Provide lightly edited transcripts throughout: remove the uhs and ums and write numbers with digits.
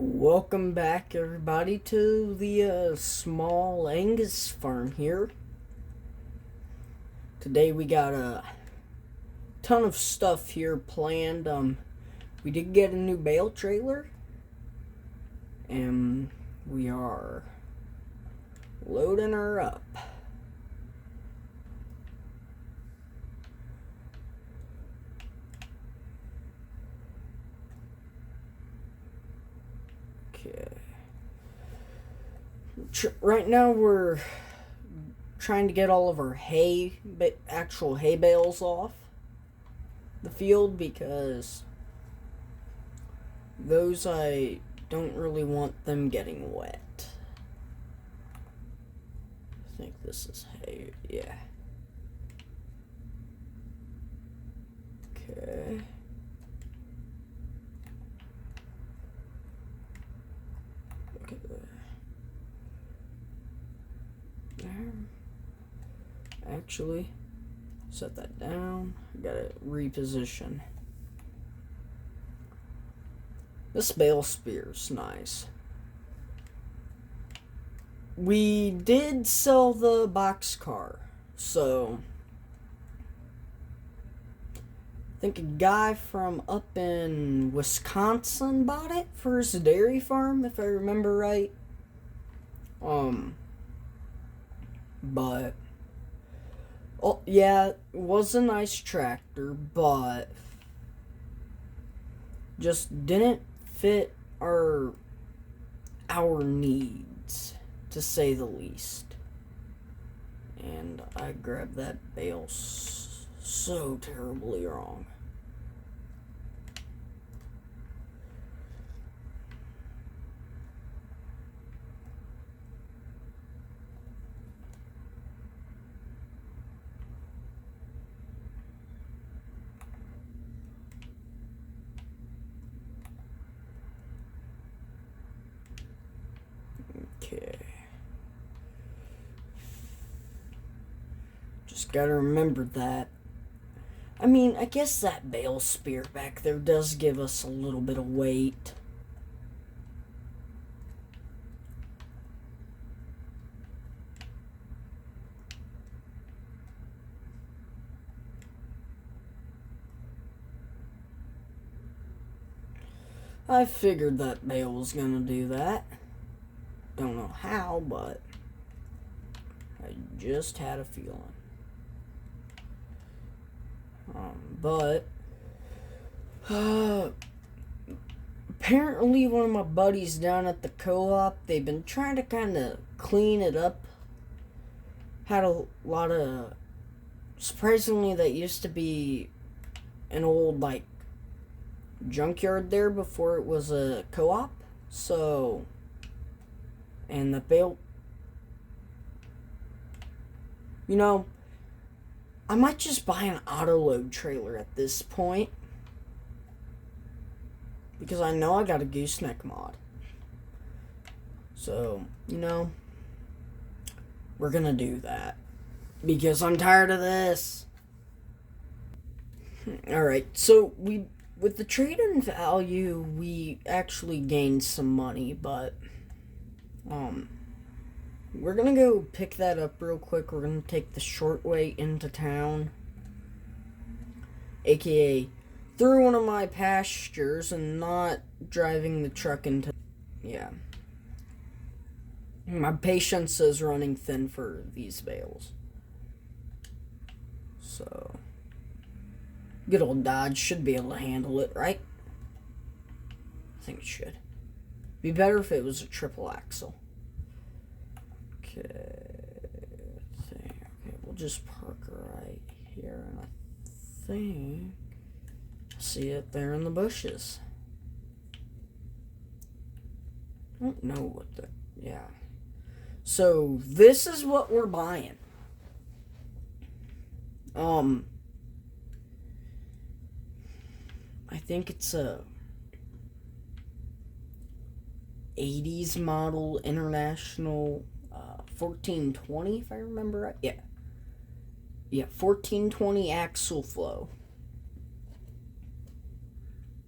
Welcome back, everybody, to the small Angus farm here. Today we got a ton of stuff here planned. We did get a new bale trailer, and we are loading her up. Right now we're trying to get all of our actual hay bales off the field, because those, I don't really want them getting wet. I think this is hay, yeah. Okay. Look at that. There. Actually, set that down. I gotta reposition. This bale spear's nice. We did sell the boxcar, so I think a guy from up in Wisconsin bought it for his dairy farm, if I remember right. But, oh, yeah, it was a nice tractor, but just didn't fit our needs, to say the least. And I grabbed that bale so terribly wrong. Okay. Just gotta remember that. I mean, I guess that bale spear back there does give us a little bit of weight. I figured that bale was gonna do that. Don't know how, but I just had a feeling. But apparently one of my buddies down at the co-op, they've been trying to kind of clean it up. Had a lot of, surprisingly, that used to be an old, like, junkyard there before it was a co-op. So, and the bale, you know, I might just buy an auto-load trailer at this point, because I know I got a gooseneck mod. So, we're gonna do that, because I'm tired of this. Alright, so with the trade-in value, we actually gained some money, but we're gonna go pick that up real quick. We're gonna take the short way into town, aka through one of my pastures, and not driving the truck into, yeah. My patience is running thin for these bales. So, good old Dodge should be able to handle it, right? I think it should. Be better if it was a triple axle. Okay, we'll just park right here, and I think I see it there in the bushes. I don't know what the, yeah. So, this is what we're buying. I think it's a 80s model International 1420, if I remember right. Yeah, 1420 axle flow.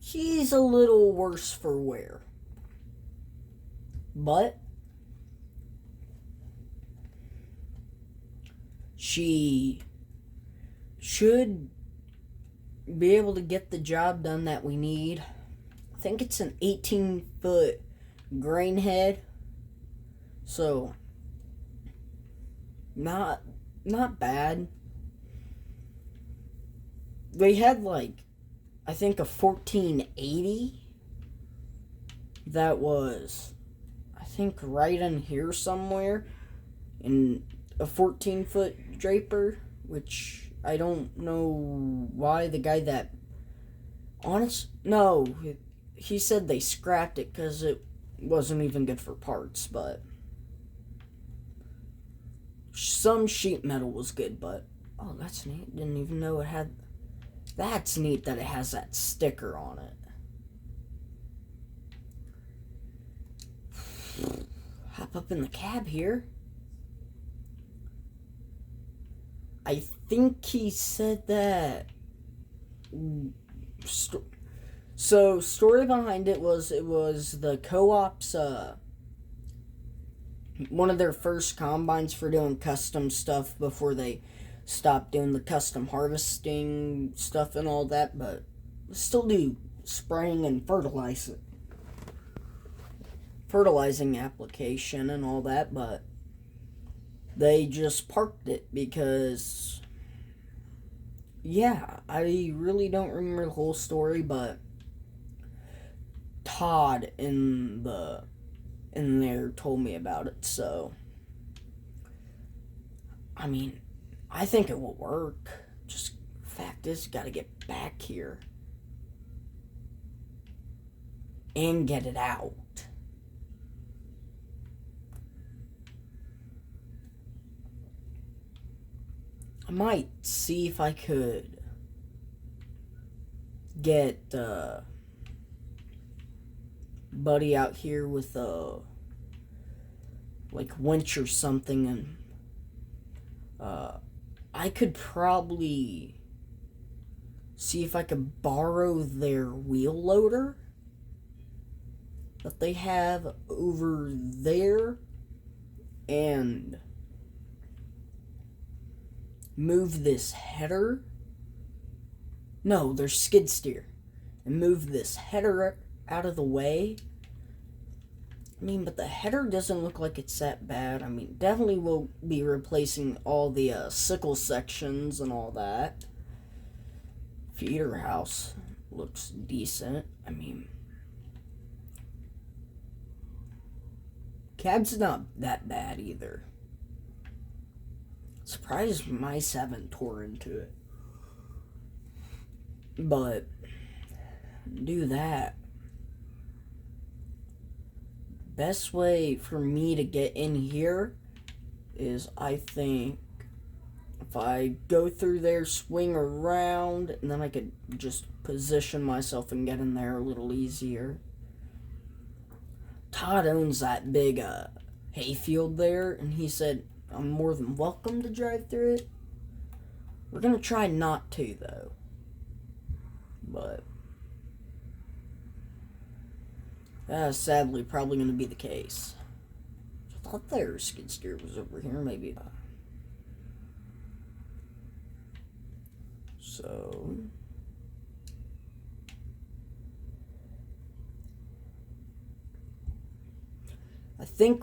She's a little worse for wear. but she should be able to get the job done that we need. I think it's an 18-foot grain head, so not bad. They had like, I think, a 1480 that was, I think, right in here somewhere, in a 14-foot draper, which I don't know why the guy that, no, he said they scrapped it because it wasn't even good for parts, but some sheet metal was good. But oh, that's neat. Didn't even know it had. That's neat that it has that sticker on it. Hop up in the cab here. I think he said that. So, story behind it was the co-op's one of their first combines for doing custom stuff before they stopped doing the custom harvesting stuff and all that, but still do spraying and fertilizing application and all that, but they just parked it because, yeah, I really don't remember the whole story, but Todd in there told me about it. So I mean, I think it will work. Just fact is, gotta get back here and get it out. I might see if I could get Buddy out here with a like winch or something, and I could probably see if I could borrow their wheel loader that they have over there and move this header. No, their skid steer. And move this header out of the way. I mean, but the header doesn't look like it's that bad. I mean, definitely will be replacing all the sickle sections and all that. Feeder house looks decent. I mean, cab's not that bad either. Surprised mice haven't tore into it. But do that. Best way for me to get in here is, I think, if I go through there, swing around, and then I could just position myself and get in there a little easier. Todd owns that big hayfield there, and he said I'm more than welcome to drive through it. We're gonna try not to, though. But that's sadly probably going to be the case. I thought their skid steer was over here, maybe. So I think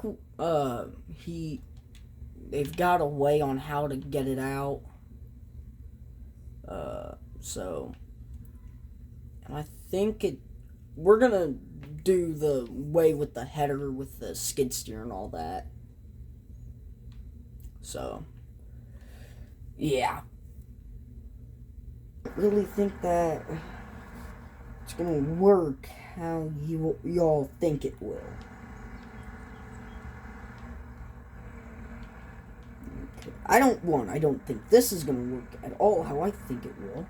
they've got a way on how to get it out. So, and I think we're gonna do the way with the header with the skid steer and all that. So, yeah. I really think that it's gonna work how y'all think it will. Okay. I don't think this is gonna work at all how I think it will.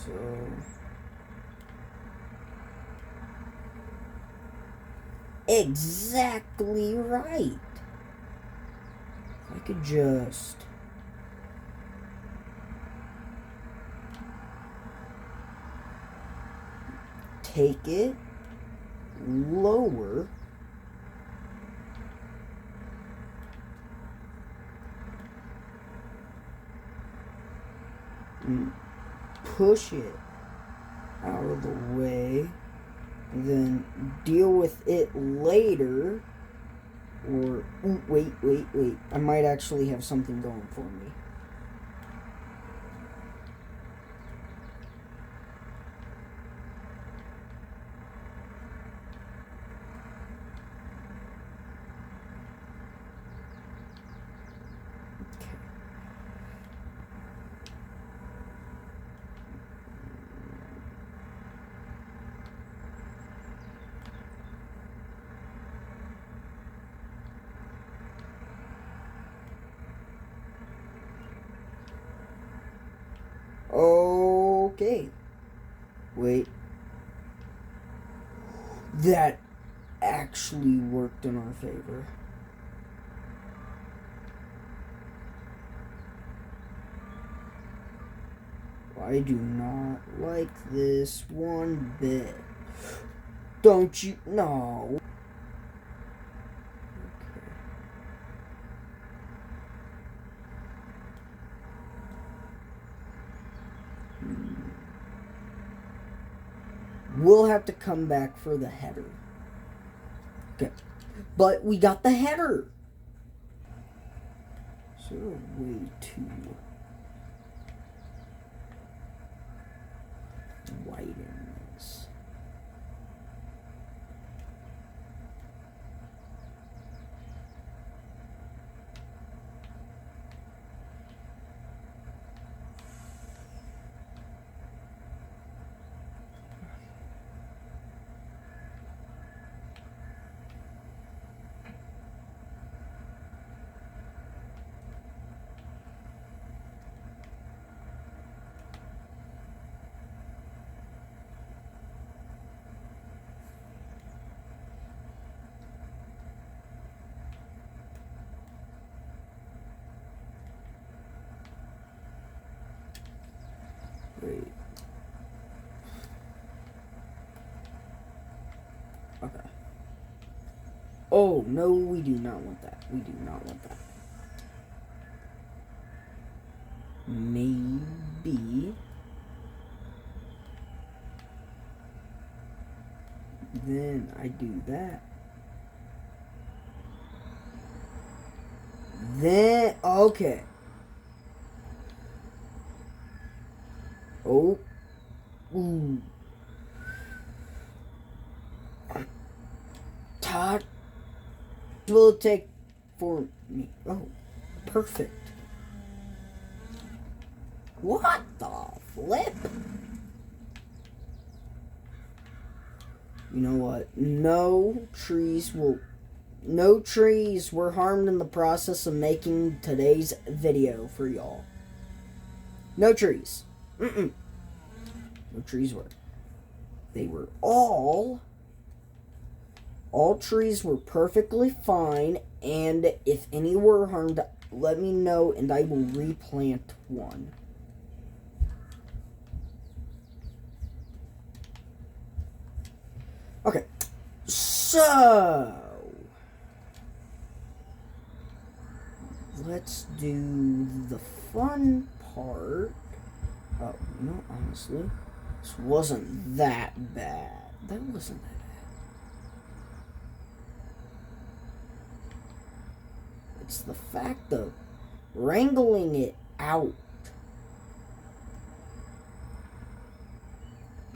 So exactly right. If I could just take it lower and push it out of the way, and then deal with it later. Or, wait. I might actually have something going for me. Okay. Wait. That actually worked in our favor. I do not like this one bit. Don't you? No. We'll have to come back for the header. Okay. But we got the header. Is there a way to widen this? Wait. Okay. Oh, no, we do not want that. We do not want that. Maybe. Then I do that. Then, okay. Oh. Ooh. Todd will take for me. Oh, perfect. What the flip? You know what? No trees were harmed in the process of making today's video for y'all. No trees. No trees were. They were all trees were perfectly fine, and if any were harmed, let me know and I will replant one. Okay, so let's do the fun part. Oh, no, honestly, this wasn't that bad. That wasn't that bad. It's the fact of wrangling it out.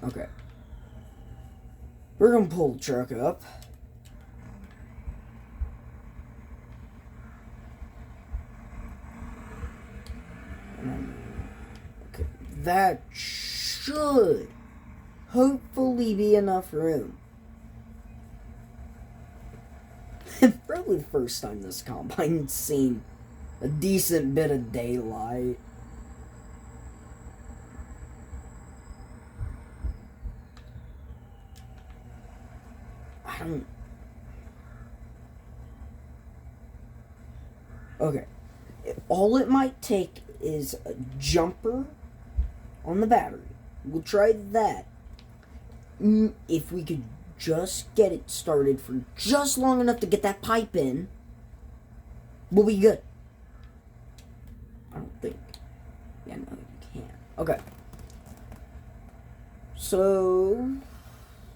Okay. We're gonna pull the truck up. Okay. That should hopefully be enough room. Probably the first time this combine's seen a decent bit of daylight. Okay. All it might take is a jumper on the battery. We'll try that. If we could just get it started for just long enough to get that pipe in, we'll be good. I don't think. Yeah, no, you can't. Okay. So,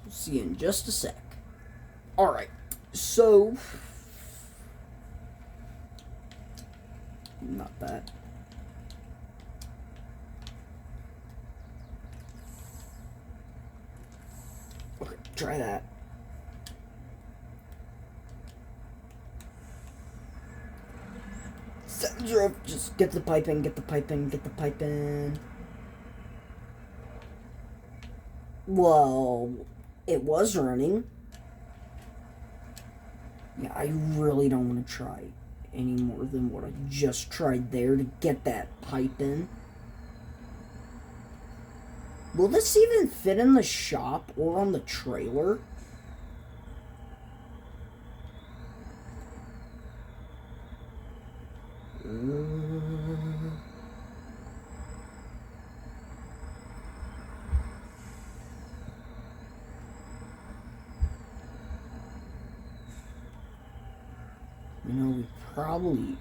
see you in just a sec. Alright, so... Not that. Okay, try that. Sounds rough. Just get the pipe in, get the pipe in, get the pipe in. Well, it was running. Yeah, I really don't want to try any more than what I just tried there to get that pipe in. Will this even fit in the shop or on the trailer? We probably,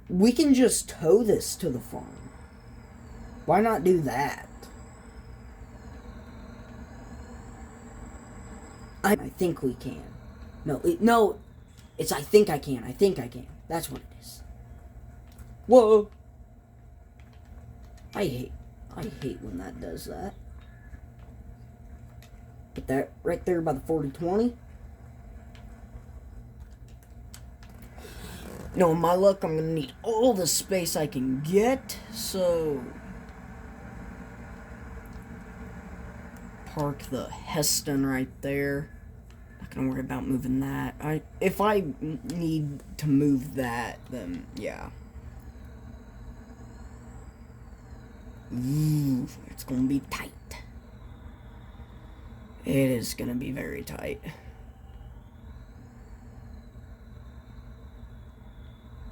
we can just tow this to the farm. Why not do that? I think we can. No, it's I think I can. That's what it is. Whoa. I hate when that does that. Put that right there by the 40-20. In my luck, I'm gonna need all the space I can get, so... Park the Heston right there. Not gonna worry about moving that. If I need to move that, then yeah. Ooh, it's gonna be tight. It is gonna be very tight.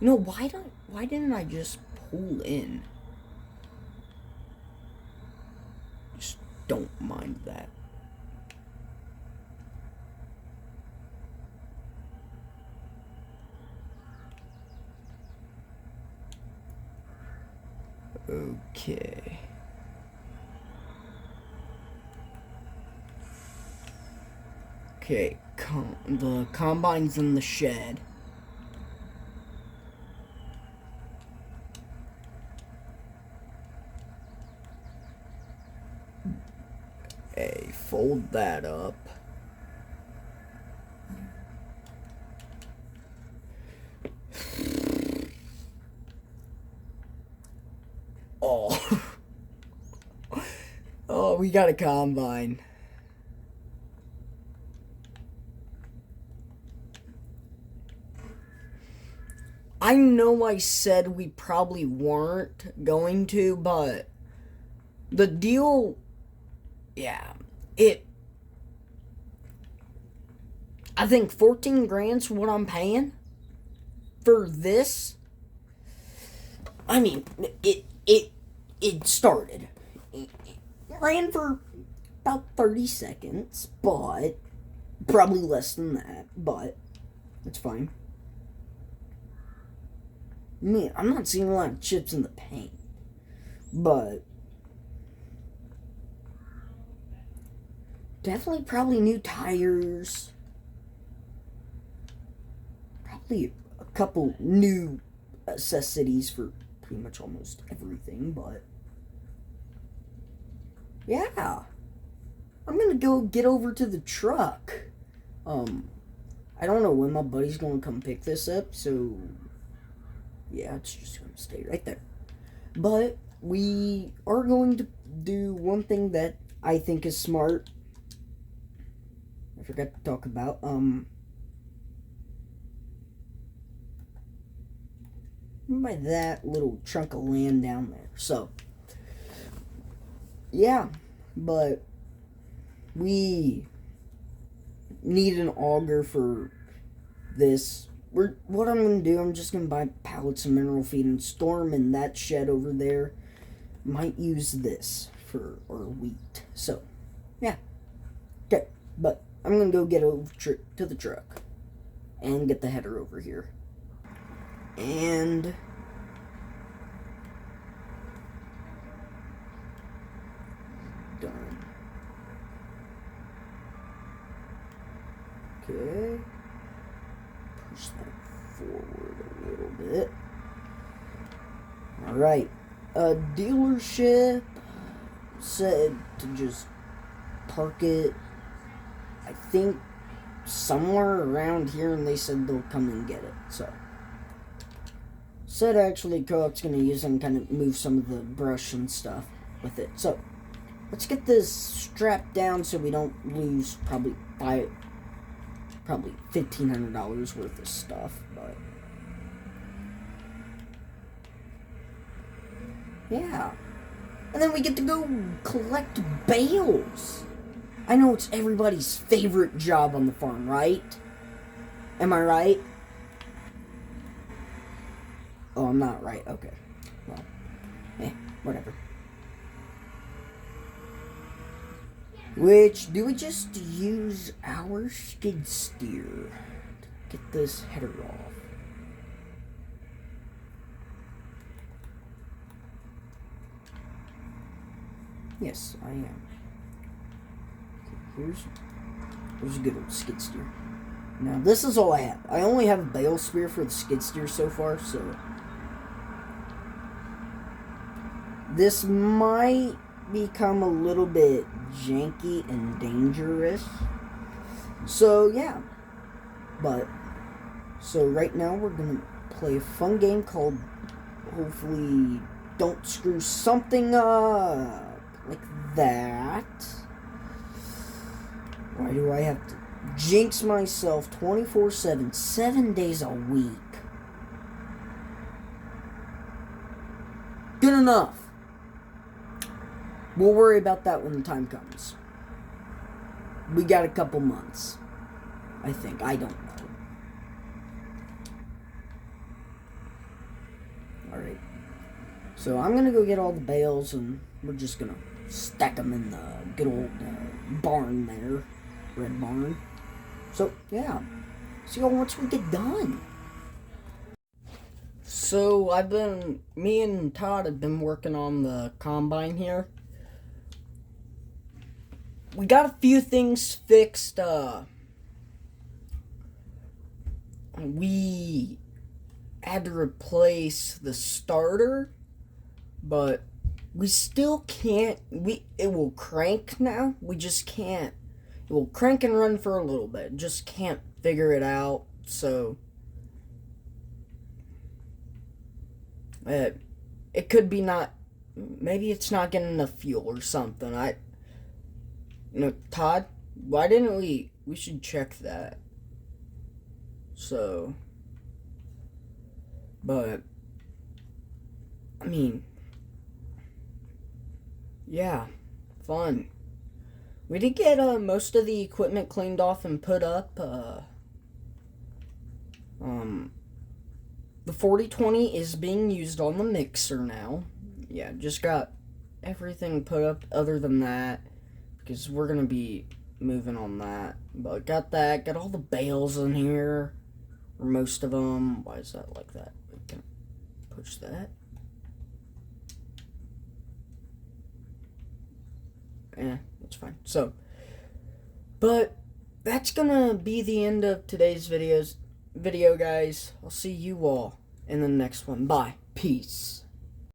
Why didn't I just pull in? Just don't mind that. Okay. Okay, the combine's in the shed. Okay, fold that up. Oh. Oh, we got a combine. I know I said we probably weren't going to, but the deal, yeah, I think 14 grand's what I'm paying for this. I mean, it started. It ran for about 30 seconds, but probably less than that, but it's fine. Man, I'm not seeing a lot of chips in the paint, but definitely probably new tires, probably a couple new necessities for pretty much almost everything, but yeah, I'm gonna go get over to the truck. I don't know when my buddy's gonna come pick this up, so yeah, it's just gonna stay right there. But we are going to do one thing that I think is smart. I forgot to talk about. By that little chunk of land down there. So, yeah, but we need an auger for this. What I'm going to do, I'm just going to buy pallets of mineral feed and store them in that shed over there. Might use this for our wheat. So, yeah. Okay, but I'm going to go get over to the truck and get the header over here. And done. Okay. Push that forward a little bit. Alright. A dealership said to just park it, I think, somewhere around here, and they said they'll come and get it. So, said actually Co-op's gonna use it and kind of move some of the brush and stuff with it. So, let's get this strapped down so we don't lose probably $1,500 worth of stuff, but yeah. And then we get to go collect bales. I know it's everybody's favorite job on the farm, right? Am I right? Oh, I'm not right. Okay. Well, whatever. Which, do we just use our skid steer to get this header off? Yes, I am. Okay, here's a good old skid steer. Now, this is all I have. I only have a bale spear for the skid steer so far, so this might become a little bit janky and dangerous. So, yeah. But, so right now we're going to play a fun game called, hopefully, Don't Screw Something Up. Like that. Why do I have to jinx myself 24/7, 7 days a week? Good enough. We'll worry about that when the time comes. We got a couple months, I think. I don't know. Alright. So I'm going to go get all the bales, and we're just going to stack them in the good old barn there. Red barn. So, yeah. See y'all once we get done. So, me and Todd have been working on the combine here. We got a few things fixed. We had to replace the starter, but we still can't. It will crank now. We just can't. It will crank and run for a little bit. Just can't figure it out. So it could be not. Maybe it's not getting enough fuel or something. Todd, why didn't we should check that. So, but, I mean, yeah, fun. We did get most of the equipment cleaned off and put up. The 4020 is being used on the mixer now. Yeah, just got everything put up other than that, because we're going to be moving on that. But got that, got all the bales in here, or most of them. Why is that like that? We can push that. That's fine. So, but that's going to be the end of today's video, guys. I'll see you all in the next one. Bye. Peace.